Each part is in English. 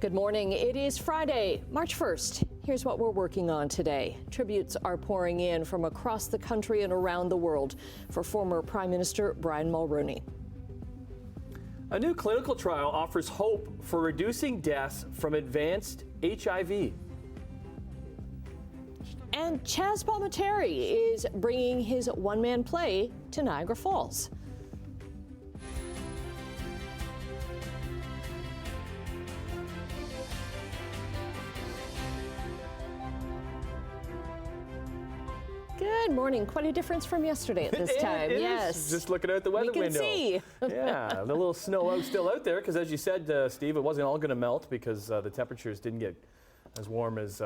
Good morning. It is Friday, March 1st. Here's what we're working on today. Tributes are pouring in from across the country and around the world for former Prime Minister Brian Mulroney. A new clinical trial offers hope for reducing deaths from advanced HIV. And Chaz Palminteri is bringing his one-man play to Niagara Falls. Good morning. Quite a difference from yesterday at this time. Yes. Just looking out the weather window. We can see. Yeah, the little snow still out there because, as you said, Steve, it wasn't all going to melt because the temperatures didn't get as warm as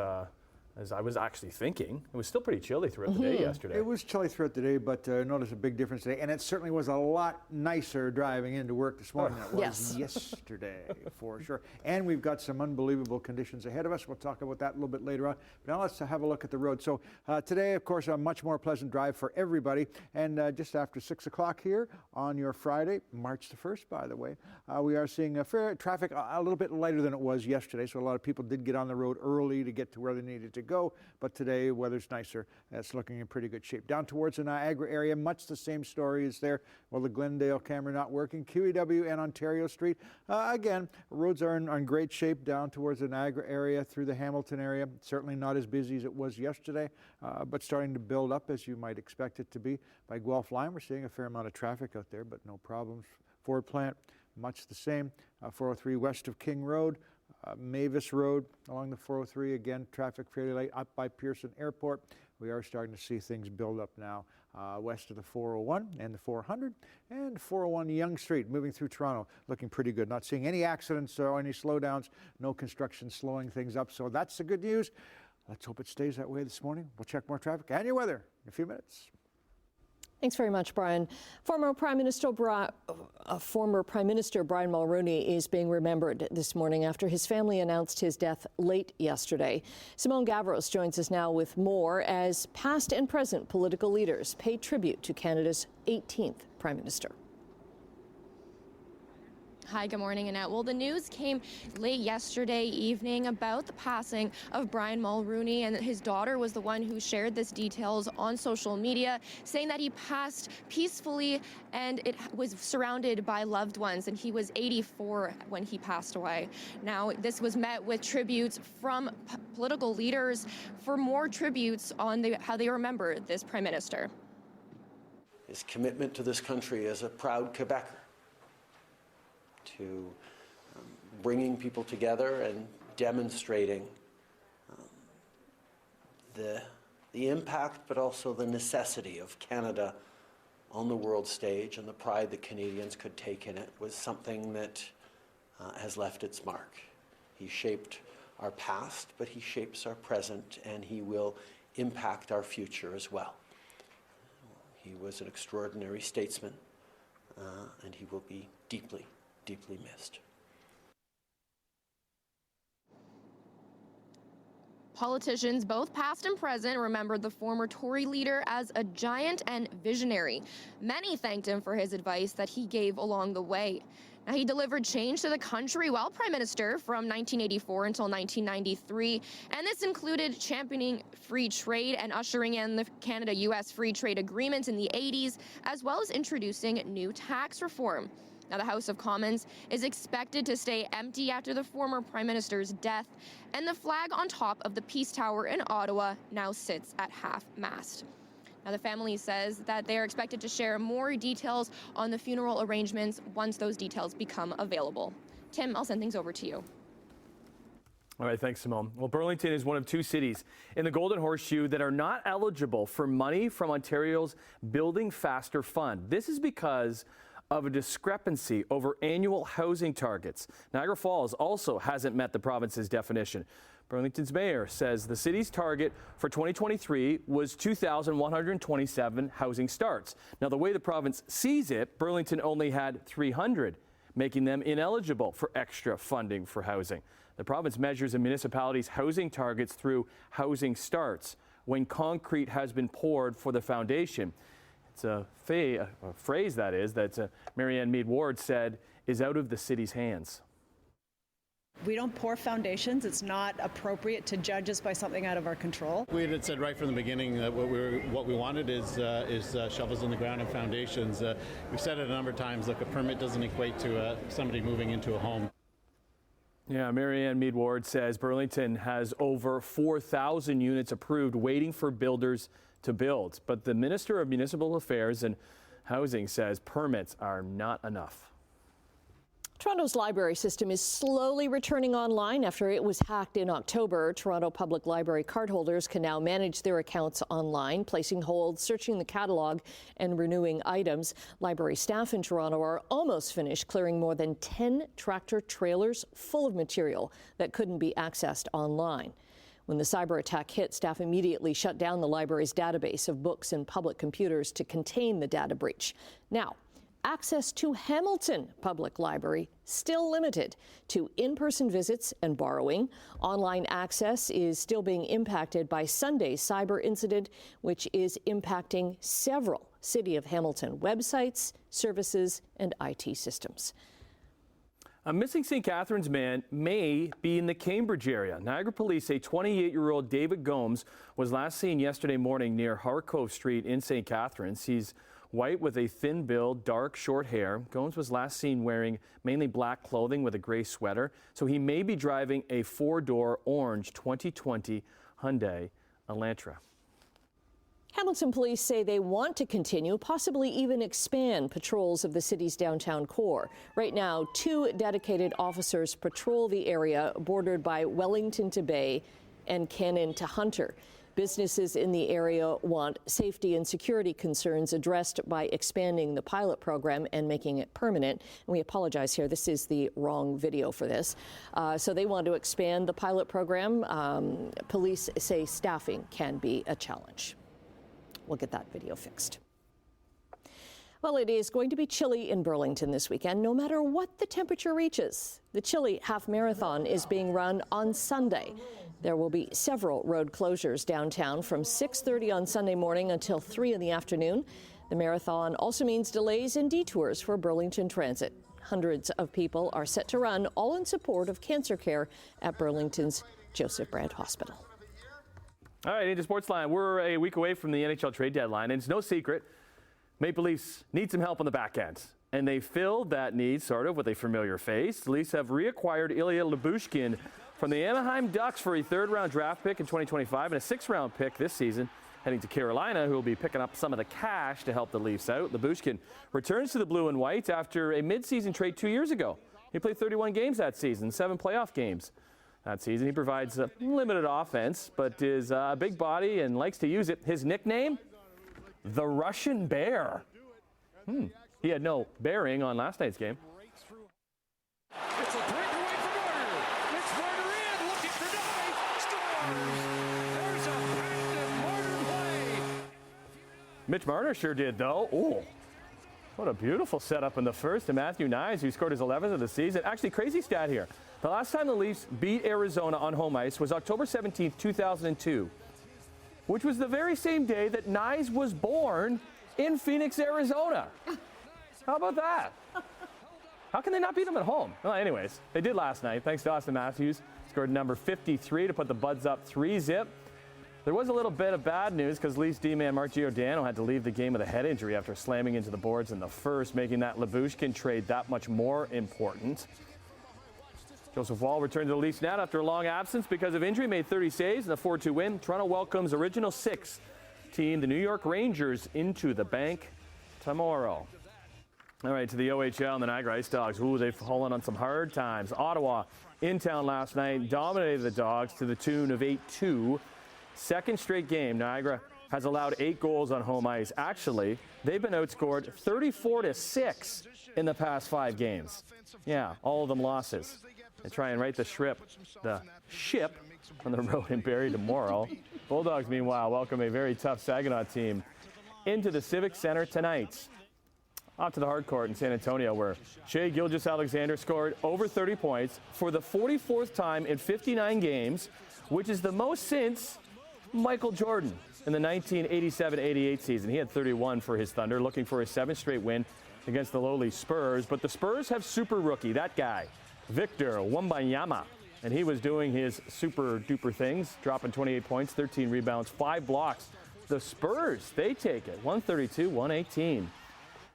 I was actually thinking. It was still pretty chilly throughout the day yesterday. It was chilly throughout the day, but notice a big difference today. And it certainly was a lot nicer driving into work this morning than it was yesterday, for sure. And we've got some unbelievable conditions ahead of us. We'll talk about that a little bit later on. But now let's have a look at the road. So today, of course, a much more pleasant drive for everybody. And just after 6 o'clock here on your Friday, March the 1st, by the way, we are seeing traffic a little bit lighter than it was yesterday. So a lot of people did get on the road early to get to where they needed to go, but today weather's nicer. It's looking in pretty good shape. Down towards the Niagara area, much the same story is there. Well, the Glendale camera not working. QEW and Ontario Street. Again, roads are in great shape down towards the Niagara area, through the Hamilton area. Certainly not as busy as it was yesterday, but starting to build up as you might expect it to be. By Guelph Line, we're seeing a fair amount of traffic out there, but no problems. Ford Plant, much the same. 403 west of King Road. Mavis Road along the 403, again, traffic fairly light. Up by Pearson Airport, we are starting to see things build up now west of the 401 and the 400, and 401 Yonge Street moving through Toronto, looking pretty good. Not seeing any accidents or any slowdowns, no construction slowing things up, so that's the good news. Let's hope it stays that way this morning. We'll check more traffic and your weather in a few minutes. Thanks very much, Brian. Former Prime Minister Brian Mulroney is being remembered this morning after his family announced his death late yesterday. Simone Gavros joins us now with more as past and present political leaders pay tribute to Canada's 18th Prime Minister. Hi, good morning, Annette. Well, the news came late yesterday evening about the passing of Brian Mulroney, and his daughter was the one who shared this details on social media, saying that he passed peacefully and it was surrounded by loved ones, and he was 84 when he passed away. Now, this was met with tributes from political leaders for more tributes on how they remember this Prime Minister. His commitment to this country as a proud Quebecer, to bringing people together and demonstrating the impact, but also the necessity of Canada on the world stage, and the pride that Canadians could take in it was something that has left its mark. He shaped our past, but he shapes our present, and he will impact our future as well. He was an extraordinary statesman, and he will be deeply missed. Politicians, both past and present, remembered the former Tory leader as a giant and visionary. Many thanked him for his advice that he gave along the way. Now, he delivered change to the country while Prime Minister from 1984 until 1993, and this included championing free trade and ushering in the Canada-US Free Trade Agreement in the 80s, as well as introducing new tax reform. Now, the House of Commons is expected to stay empty after the former Prime Minister's death, and the flag on top of the Peace Tower in Ottawa now sits at half-mast. Now, the family says that they are expected to share more details on the funeral arrangements once those details become available. Tim, I'll send things over to you. All right, thanks, Simone. Well, Burlington is one of two cities in the Golden Horseshoe that are not eligible for money from Ontario's Building Faster Fund. This is because of a discrepancy over annual housing targets. Niagara Falls also hasn't met the province's definition. Burlington's mayor says the city's target for 2023 was 2,127 housing starts. Now, the way the province sees it, Burlington only had 300, making them ineligible for extra funding for housing. The province measures a municipality's housing targets through housing starts when concrete has been poured for the foundation. It's a phrase that Marianne Mead Ward said is out of the city's hands. We don't pour foundations. It's not appropriate to judge us by something out of our control. We had said right from the beginning that what we wanted is shovels in the ground and foundations. We've said it a number of times. Look, a permit doesn't equate to somebody moving into a home. Yeah, Marianne Mead Ward says Burlington has over 4,000 units approved waiting for builders to build. But the Minister of Municipal Affairs and Housing says permits are not enough. Toronto's library system is slowly returning online after it was hacked in October. Toronto Public Library cardholders can now manage their accounts online, placing holds, searching the catalog, and renewing items. Library staff in Toronto are almost finished clearing more than 10 tractor trailers full of material that couldn't be accessed online. When the cyber attack hit, staff immediately shut down the library's database of books and public computers to contain the data breach. Now, access to Hamilton Public Library still limited to in-person visits and borrowing. Online access is still being impacted by Sunday's cyber incident, which is impacting several City of Hamilton websites, services, and IT systems. A missing St. Catharines man may be in the Cambridge area. Niagara police say 28-year-old David Gomes was last seen yesterday morning near Harcove Street in St. Catharines. He's white with a thin build, dark, short hair. Gomes was last seen wearing mainly black clothing with a gray sweater. So he may be driving a four-door orange 2020 Hyundai Elantra. Hamilton police say they want to continue, possibly even expand patrols of the city's downtown core. Right now, 2 dedicated officers patrol the area bordered by Wellington to Bay and Cannon to Hunter. Businesses in the area want safety and security concerns addressed by expanding the pilot program and making it permanent. And we apologize here, this is the wrong video for this. So they want to expand the pilot program. Police say staffing can be a challenge. We'll get that video fixed. Well, it is going to be chilly in Burlington this weekend, no matter what the temperature reaches. The Chilly Half Marathon is being run on Sunday. There will be several road closures downtown from 6:30 on Sunday morning until 3 in the afternoon. The marathon also means delays and detours for Burlington Transit. Hundreds of people are set to run, all in support of cancer care at Burlington's Joseph Brand Hospital. All right, into Sportsline, we're a week away from the NHL trade deadline, and it's no secret Maple Leafs need some help on the back end. And they filled that need sort of with a familiar face. The Leafs have reacquired Ilya Lyubushkin from the Anaheim Ducks for a 3rd-round draft pick in 2025 and a 6th-round pick this season, heading to Carolina, who will be picking up some of the cash to help the Leafs out. Lyubushkin returns to the blue and white after a midseason trade 2 years ago. He played 31 games that season, 7 playoff games. That season, he provides a limited offense, but is a big body and likes to use it. His nickname, the Russian Bear. He had no bearing on last night's game. It's a breakaway for Marner. It's Marner in, looking for Nye. Scores! There's a patented Marner play. Mitch Marner sure did, though. Oh, what a beautiful setup in the first to Matthew Knies, who scored his 11th of the season. Actually, crazy stat here. The last time the Leafs beat Arizona on home ice was October 17th, 2002, which was the very same day that Knies was born in Phoenix, Arizona. How about that? How can they not beat them at home? Well, anyways, they did last night. Thanks to Austin Matthews. Scored number 53 to put the Buds up 3-zip. There was a little bit of bad news because Leafs D-man Mark Giordano had to leave the game with a head injury after slamming into the boards in the first, making that Lyubushkin trade that much more important. Joseph Woll returned to the Leafs net after a long absence because of injury, made 30 saves in the 4-2 win. Toronto welcomes original 6 team, the New York Rangers, into the bank tomorrow. All right, to the OHL and the Niagara Ice Dogs. Ooh, they've fallen on some hard times. Ottawa in town last night dominated the Dogs to the tune of 8-2. Second straight game, Niagara has allowed 8 goals on home ice. Actually, they've been outscored 34-6 in the past 5 games. Yeah, all of them losses. They try and right the ship on the road in Barrie tomorrow. Bulldogs, meanwhile, welcome a very tough Saginaw team into the Civic Center tonight. Off to the hard court in San Antonio, where Shea Gilgeous-Alexander scored over 30 points for the 44th time in 59 games, which is the most since Michael Jordan in the 1987-88 season. He had 31 for his Thunder, looking for his 7th straight win against the lowly Spurs. But the Spurs have super rookie, that guy, Victor Wembanyama. And he was doing his super duper things, dropping 28 points, 13 rebounds, 5 blocks. The Spurs, they take it, 132-118.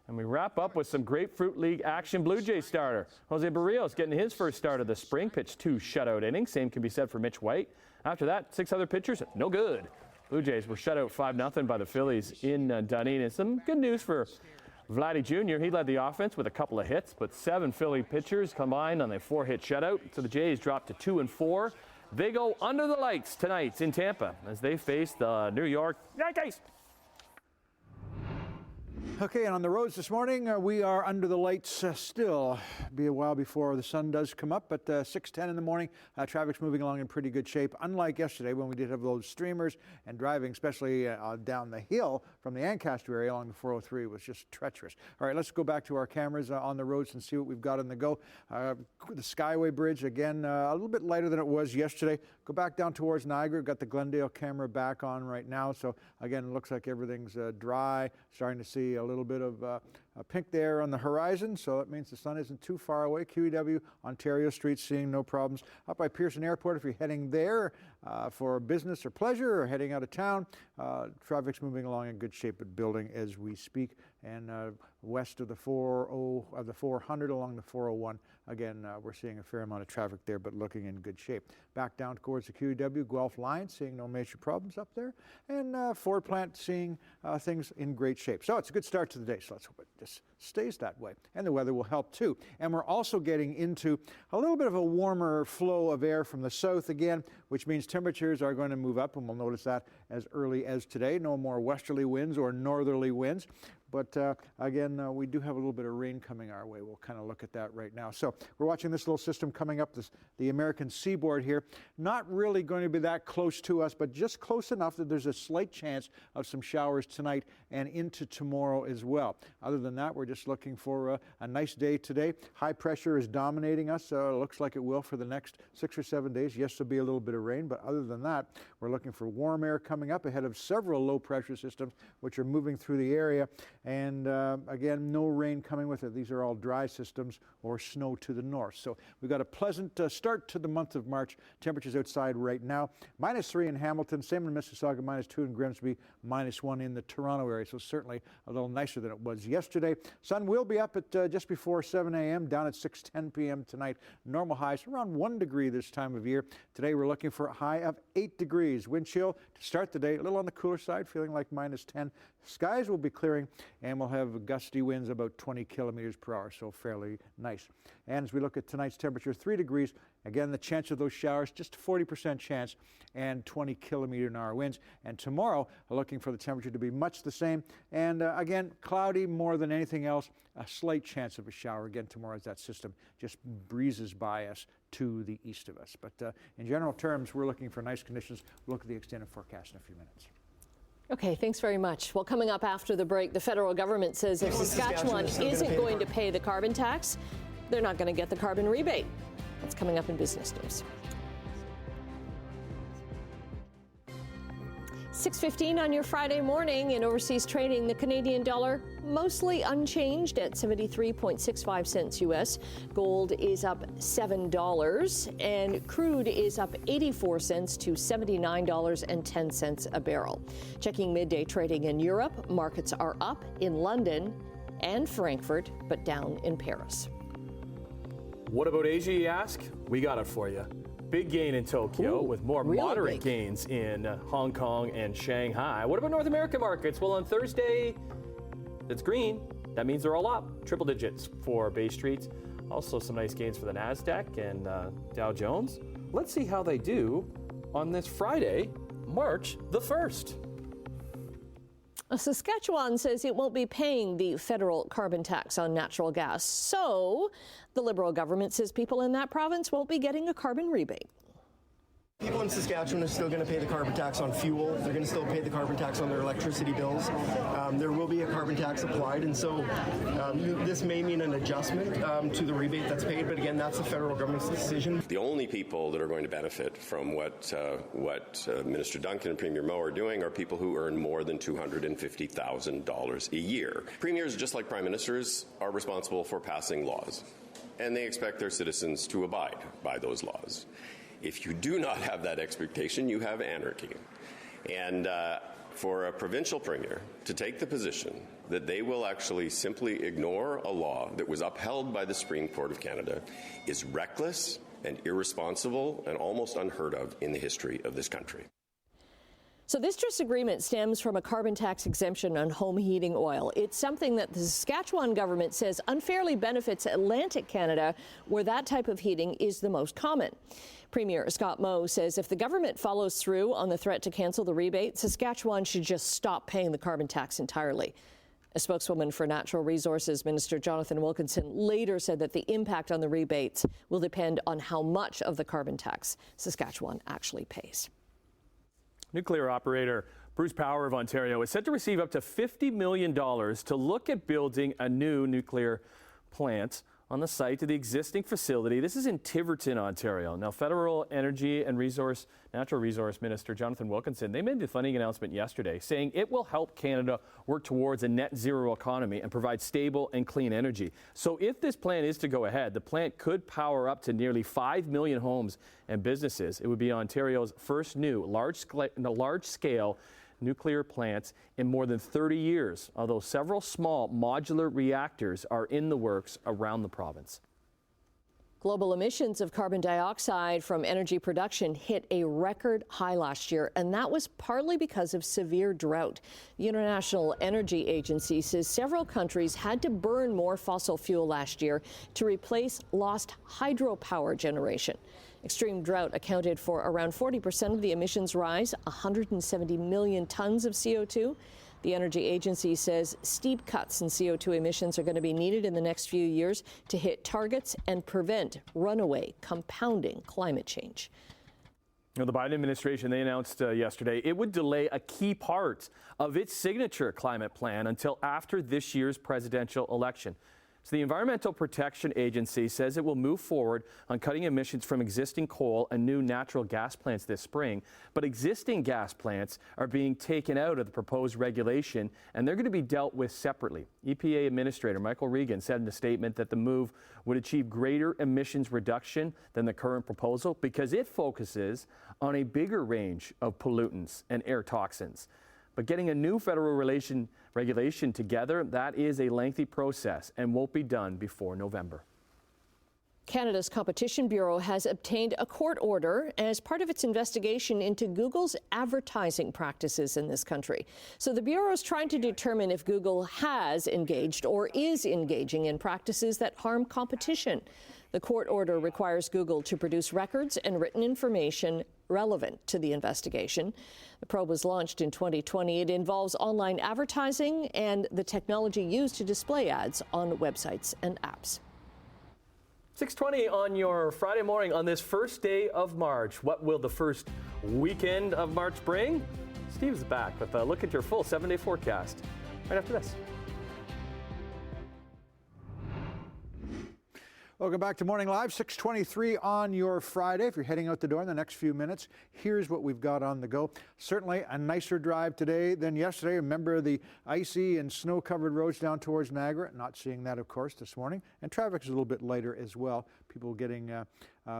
And we wrap up with some Grapefruit League action. Blue Jays starter Jose Barrios getting his first start of the spring, pitched 2 shutout innings. Same can be said for Mitch White. After that, 6 other pitchers, no good. Blue Jays were shut out 5-0 by the Phillies in Dunedin. And some good news for Vladdy Jr. He led the offense with a couple of hits, but 7 Philly pitchers combined on a 4-hit shutout. So the Jays dropped to 2-4. They go under the lights tonight in Tampa as they face the New York Yankees. Okay, and on the roads this morning, we are under the lights still. Be a while before the sun does come up, but 6:10 in the morning, traffic's moving along in pretty good shape. Unlike yesterday when we did have those streamers and driving, especially down the hill from the Ancaster area along the 403 was just treacherous. All right, let's go back to our cameras on the roads and see what we've got on the go. The Skyway Bridge, again, a little bit lighter than it was yesterday. Go back down towards Niagara. Got the Glendale camera back on right now. So, again, it looks like everything's dry. Starting to see a little bit of pink there on the horizon, so that means the sun isn't too far away. QEW, Ontario Street, seeing no problems. Up by Pearson Airport, if you're heading there for business or pleasure or heading out of town, traffic's moving along in good shape, but building as we speak. And west of the 400 along the 401, again, we're seeing a fair amount of traffic there, but looking in good shape. Back down towards the QEW, Guelph line, seeing no major problems up there. And Ford plant seeing things in great shape. So it's a good start to the day, so let's hope it just stays that way. And the weather will help too. And we're also getting into a little bit of a warmer flow of air from the south again, which means temperatures are going to move up, and we'll notice that as early as today. No more westerly winds or northerly winds. But again, we do have a little bit of rain coming our way. We'll kind of look at that right now. So we're watching this little system coming up the American seaboard here. Not really going to be that close to us, but just close enough that there's a slight chance of some showers tonight and into tomorrow as well. Other than that, we're just looking for a nice day today. High pressure is dominating us. It looks like it will for the next 6 or 7 days. Yes, there'll be a little bit of rain, but other than that, we're looking for warm air coming up ahead of several low pressure systems which are moving through the area. And again, no rain coming with it. These are all dry systems or snow to the north. So we've got a pleasant start to the month of March. Temperatures outside right now, -3 in Hamilton, same in Mississauga, -2 in Grimsby, -1 in the Toronto area. So certainly a little nicer than it was yesterday. Sun will be up at just before 7 a.m., down at 6:10 p.m. tonight. Normal highs around 1 degree this time of year. Today we're looking for a high of 8 degrees. Wind chill to start the day, a little on the cooler side, feeling like -10. Skies will be clearing, and we'll have gusty winds about 20 kilometers per hour, so fairly nice. And as we look at tonight's temperature, 3 degrees. Again, the chance of those showers, just 40% chance, and 20 kilometer an hour winds. And tomorrow, we're looking for the temperature to be much the same. And again, cloudy more than anything else. A slight chance of a shower again tomorrow as that system just breezes by us to the east of us. But in general terms, we're looking for nice conditions. We'll look at the extended forecast in a few minutes. Okay, thanks very much. Well, coming up after the break, the federal government says if Saskatchewan isn't going to pay the carbon tax, they're not going to get the carbon rebate. That's coming up in Business News. 6:15 on your Friday morning. In overseas trading, the Canadian dollar mostly unchanged at 73.65 cents U.S. Gold is up $7, and crude is up 84 cents to $79.10 a barrel. Checking midday trading in Europe, markets are up in London and Frankfurt, but down in Paris. What about Asia, you ask? We got it for you. Big gain in Tokyo with more really moderate big gains in Hong Kong and Shanghai. What about North American markets? Well, on Thursday, it's green. That means they're all up. Triple digits for Bay Street. Also some nice gains for the NASDAQ and Dow Jones. Let's see how they do on this Friday, March the 1st. Saskatchewan says it won't be paying the federal carbon tax on natural gas. So the Liberal government says people in that province won't be getting a carbon rebate. People in Saskatchewan are still going to pay the carbon tax on fuel. They're going to still pay the carbon tax on their electricity bills. There will be a carbon tax applied, and so this may mean an adjustment to the rebate that's paid, but again, that's the federal government's decision. The only people that are going to benefit from what Minister Duncan and Premier Moe are doing are people who earn more than $250,000 a year. Premiers, just like prime ministers, are responsible for passing laws. and they expect their citizens to abide by those laws. If you do not have that expectation, you have anarchy. And for a provincial premier to take the position that they will actually simply ignore a law that was upheld by the Supreme Court of Canada is reckless and irresponsible and almost unheard of in the history of this country. So this disagreement stems from a carbon tax exemption on home heating oil. It's something that the Saskatchewan government says unfairly benefits Atlantic Canada, where that type of heating is the most common. Premier Scott Moe says if the government follows through on the threat to cancel the rebate, Saskatchewan should just stop paying the carbon tax entirely. A spokeswoman for Natural Resources Minister Jonathan Wilkinson later said that the impact on the rebates will depend on how much of the carbon tax Saskatchewan actually pays. Nuclear operator Bruce Power of Ontario is set to receive up to $50 million to look at building a new nuclear plant on the site of the existing facility. This is in Tiverton, Ontario. Now, Federal Energy and Natural Resource Minister Jonathan Wilkinson, they made the funding announcement yesterday, saying it will help Canada work towards a net zero economy and provide stable and clean energy. So if this plan is to go ahead, the plant could power up to nearly 5 million homes and businesses. It would be Ontario's first new large-scale nuclear plants in more than 30 years, although several small modular reactors are in the works around the province. Global emissions of carbon dioxide from energy production hit a record high last year, and that was partly because of severe drought. The International Energy Agency says several countries had to burn more fossil fuel last year to replace lost hydropower generation. Extreme drought accounted for around 40% of the emissions rise, 170 million tons of CO2. The Energy Agency says steep cuts in CO2 emissions are going to be needed in the next few years to hit targets and prevent runaway, compounding climate change. Now, the Biden administration, they announced yesterday it would delay a key part of its signature climate plan until after this year's presidential election. So the Environmental Protection Agency says it will move forward on cutting emissions from existing coal and new natural gas plants this spring. But existing gas plants are being taken out of the proposed regulation, and they're going to be dealt with separately. EPA Administrator Michael Regan said in a statement that the move would achieve greater emissions reduction than the current proposal because it focuses on a bigger range of pollutants and air toxins. But getting a new federal regulation together, that is a lengthy process and won't be done before November. Canada's Competition Bureau has obtained a court order as part of its investigation into Google's advertising practices in this country. So the Bureau is trying to determine if Google has engaged or is engaging in practices that harm competition. The court order requires Google to produce records and written information relevant to the investigation. The probe was launched in 2020. It involves online advertising and the technology used to display ads on websites and apps. 6:20 on your Friday morning on this first day of March. What will the first weekend of March bring? Steve's back with a look at your full 7-day forecast right after this. Welcome back to Morning Live, 6:23 on your Friday. If you're heading out the door in the next few minutes, here's what we've got on the go. Certainly a nicer drive today than yesterday. Remember the icy and snow-covered roads down towards Niagara. Not seeing that, of course, this morning. And traffic is a little bit lighter as well. People getting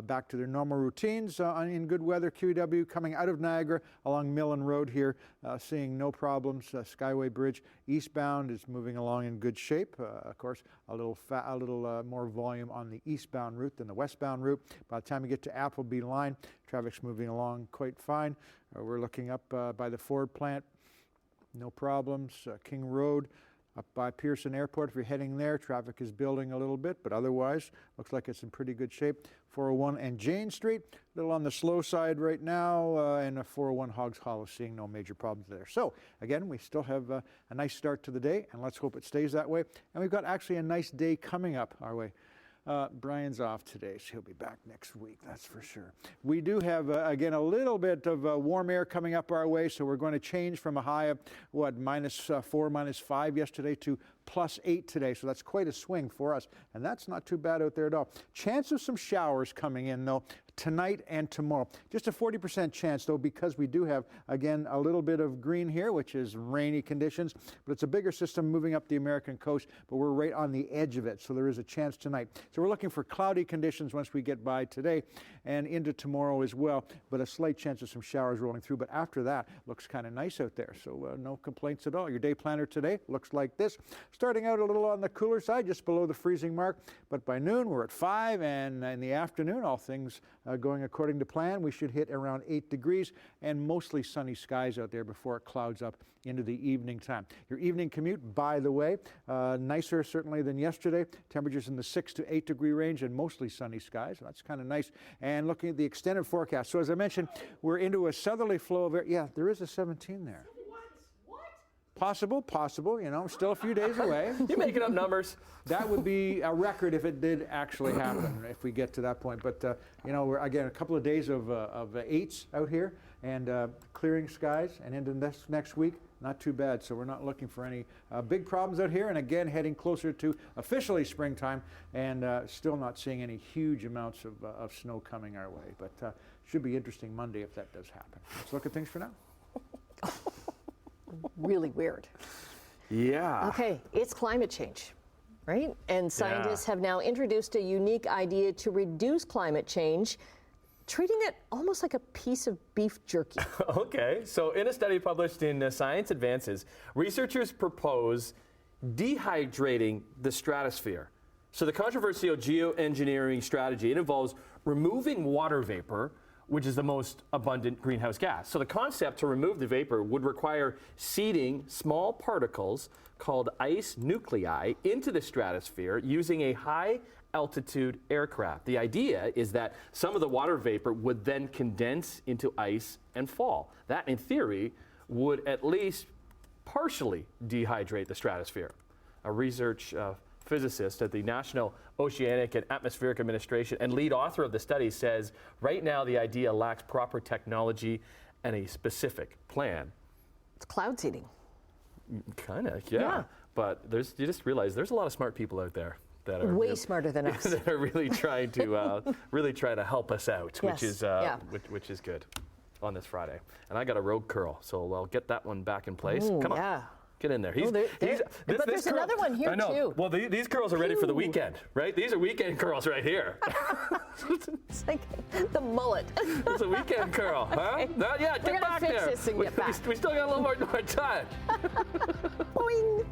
back to their normal routines in good weather. QEW coming out of Niagara along Millen Road here, seeing no problems. Skyway Bridge eastbound is moving along in good shape. Of course, a little more volume on the eastbound route than the westbound route. By the time you get to Appleby Line, traffic's moving along quite fine. We're looking up by the Ford plant, no problems. King Road, up by Pearson Airport, if you're heading there, traffic is building a little bit, but otherwise looks like it's in pretty good shape. 401 and Jane Street, a little on the slow side right now, and 401 Hogs Hollow, seeing no major problems there. So again, we still have a nice start to the day, and let's hope it stays that way. And we've got actually a nice day coming up our way. Brian's off today, so he'll be back next week, that's for sure. We do have, again, a little bit of warm air coming up our way, so we're going to change from a high of, -4, -5 yesterday to +8 today, so that's quite a swing for us, and that's not too bad out there at all. Chance of some showers coming in, though, tonight and tomorrow. Just a 40% chance, though, because we do have, again, a little bit of green here, which is rainy conditions, but it's a bigger system moving up the American coast, but we're right on the edge of it, so there is a chance tonight. So we're looking for cloudy conditions once we get by today and into tomorrow as well, but a slight chance of some showers rolling through. But after that, looks kind of nice out there, so no complaints at all. Your day planner today looks like this. Starting out a little on the cooler side, just below the freezing mark, but by noon we're at 5, and in the afternoon, all things going according to plan, we should hit around 8 degrees and mostly sunny skies out there before it clouds up into the evening time. Your evening commute, by the way, nicer certainly than yesterday. Temperatures in the 6 to 8 degree range and mostly sunny skies. That's kind of nice. And looking at the extended forecast. So as I mentioned, we're into a southerly flow of air. Yeah, there is a 17 there. Possible, you know, still a few days away. You're making up numbers. That would be a record if it did actually happen, if we get to that point. But, you know, we're, again, a couple of days of 8s out here and clearing skies, and into next week, not too bad. So we're not looking for any big problems out here. And again, heading closer to officially springtime, and still not seeing any huge amounts of snow coming our way. But should be interesting Monday if that does happen. Let's look at things for now. Really weird. Yeah. Okay, it's climate change, right? And scientists have now introduced a unique idea to reduce climate change, treating it almost like a piece of beef jerky. Okay, so in a study published in Science Advances, researchers propose dehydrating the stratosphere. So the controversial geoengineering strategy, it involves removing water vapor, which is the most abundant greenhouse gas. So the concept to remove the vapor would require seeding small particles called ice nuclei into the stratosphere using a high altitude aircraft. The idea is that some of the water vapor would then condense into ice and fall. That, in theory, would at least partially dehydrate the stratosphere. A research physicist at the National Oceanic and Atmospheric Administration and lead author of the study says right now the idea lacks proper technology and a specific plan. It's cloud seeding. Kind of, yeah. But you just realize there's a lot of smart people out there that are way smarter than us. that are really trying to help us out, which is good on this Friday. And I got a rogue curl, so I'll get that one back in place. Ooh, come on. Yeah. Get in there. But there's another one here, I know. too. Well, these curls are ready for the weekend, right? These are weekend curls right here. It's like the mullet. It's a weekend curl, huh? Okay. Not yet. Get back there. We're going to fix this and get back. We still got a little more time. Boing.